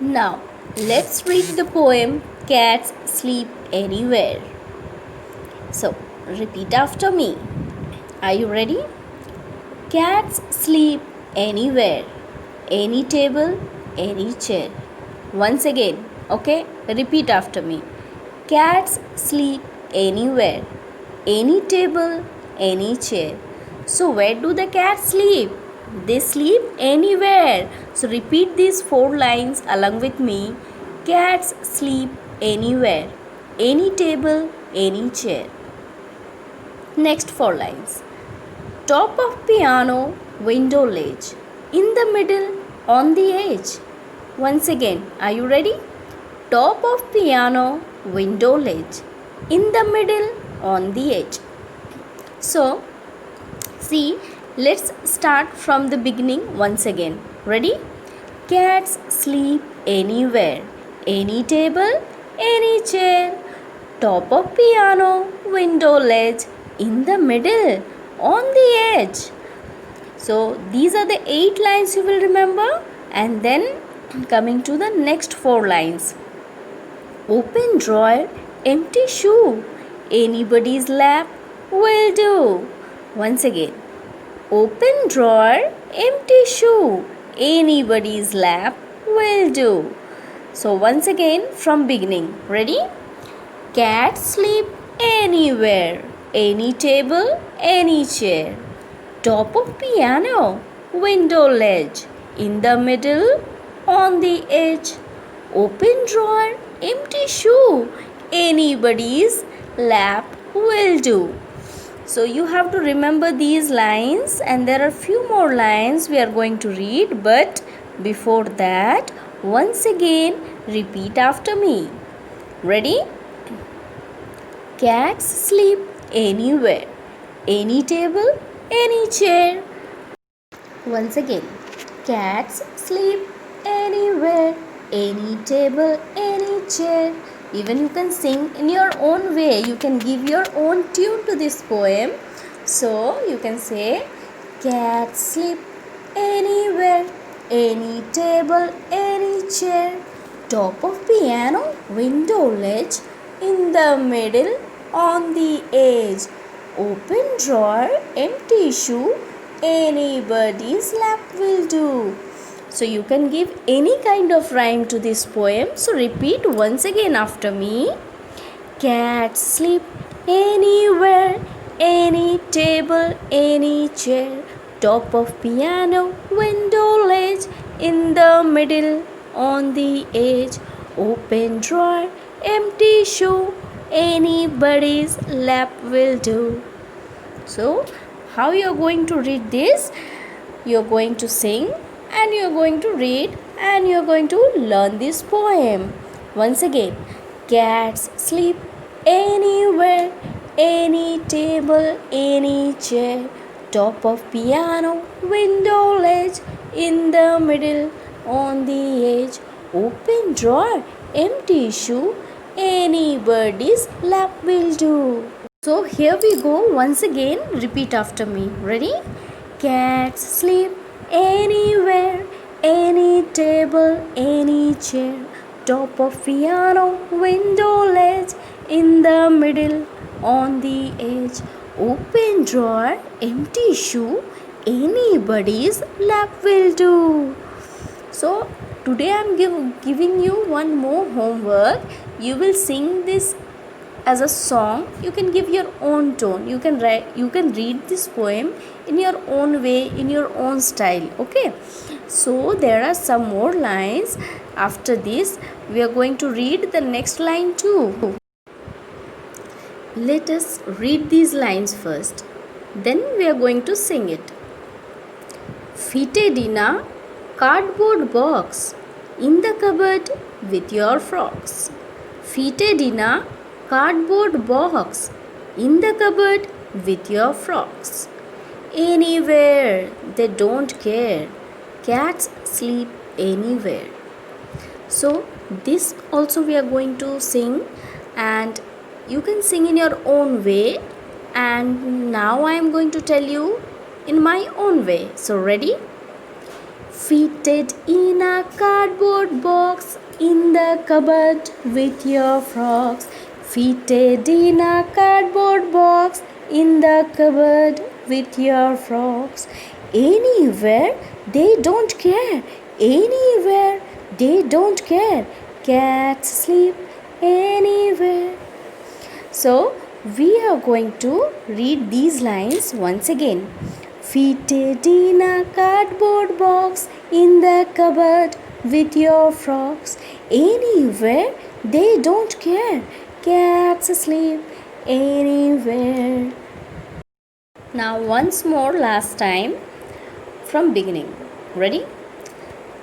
Now, let's read the poem Cats Sleep Anywhere. So, repeat after me. Are you ready? Cats sleep anywhere, any table, any chair. Once again, okay? Repeat after me. Cats sleep anywhere, any table, any chair. So, where do the cats sleep? They sleep anywhere. So, repeat these four lines along with me. Cats sleep anywhere, any table, any chair. Next four lines. Top of piano, window ledge. In the middle, on the edge. Once again, are you ready? Top of piano, window ledge. In the middle, on the edge. So, see, let's start from the beginning once again. Ready? Cats sleep anywhere. Any table, any chair. Top of piano, window ledge. In the middle, on the edge. So these are the 8 lines you will remember, and then coming to the next 4 lines. Open drawer, empty shoe. Anybody's lap will do. Once again. Open drawer, empty shoe. Anybody's lap will do. So once again from beginning. Ready? Cats sleep anywhere. Any table, any chair. Top of piano, window ledge. In the middle, on the edge. Open drawer, empty shoe. Anybody's lap will do. So you have to remember these lines, and there are few more lines we are going to read, but before that, once again repeat after me. Ready? Cats sleep anywhere, any table, any chair. Once again, cats sleep anywhere, any table, any chair. Even you can sing in your own way. You can give your own tune to this poem. So you can say, cats sleep anywhere, any table, any chair. Top of piano, window ledge, in the middle, on the edge. Open drawer, empty shoe, anybody's lap will do. So you can give any kind of rhyme to this poem. So repeat once again after me. Cats sleep anywhere, any table, any chair. Top of piano, window ledge, in the middle, on the edge. Open drawer, empty shoe, anybody's lap will do. So, how you are going to read this? You are going to sing, and you are going to read, and you are going to learn this poem. Once again, cats sleep anywhere, any table, any chair. Top of piano, window ledge, in the middle, on the edge. Open drawer, empty shoe, anybody's lap will do. So here we go once again. Repeat after me. Ready? Cats sleep anywhere, any table, any chair. Top of piano, window ledge, in the middle, on the edge. Open drawer, empty shoe, anybody's lap will do. So today I am giving you one more homework. You will sing this as a song. You can give your own tone. You can read this poem in your own way, in your own style. Okay, so there are some more lines. After this we are going to read the next line too. Let us read these lines first, then we are going to sing it. Fitted in a cardboard box, in the cupboard with your frocks. Fitted in a cardboard box, in the cupboard with your frocks. Anywhere, they don't care. Cats sleep anywhere. So this also we are going to sing, and you can sing in your own way, and now I am going to tell you in my own way. So ready? Fitted in a cardboard box in the cupboard with your frocks. Fitted in a cardboard box in the cupboard with your frocks. Anywhere they don't care. Anywhere they don't care. Cats sleep anywhere. So, we are going to read these lines once again. Fitted in a cardboard box in the cupboard with your frocks. Anywhere they don't care. Cats sleep anywhere. Now, once more, last time from beginning. Ready?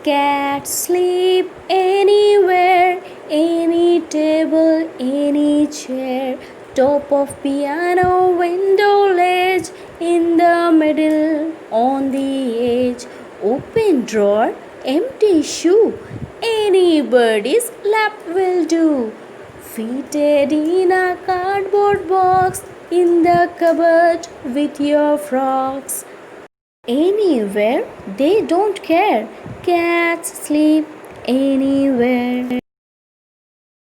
Cats sleep anywhere, any table, any chair, top of piano, window ledge, in the middle, on the edge, open drawer, empty shoe, anybody's lap will do. Fitted in a cardboard box, in the cupboard with your frocks. Anywhere they don't care. Cats sleep anywhere.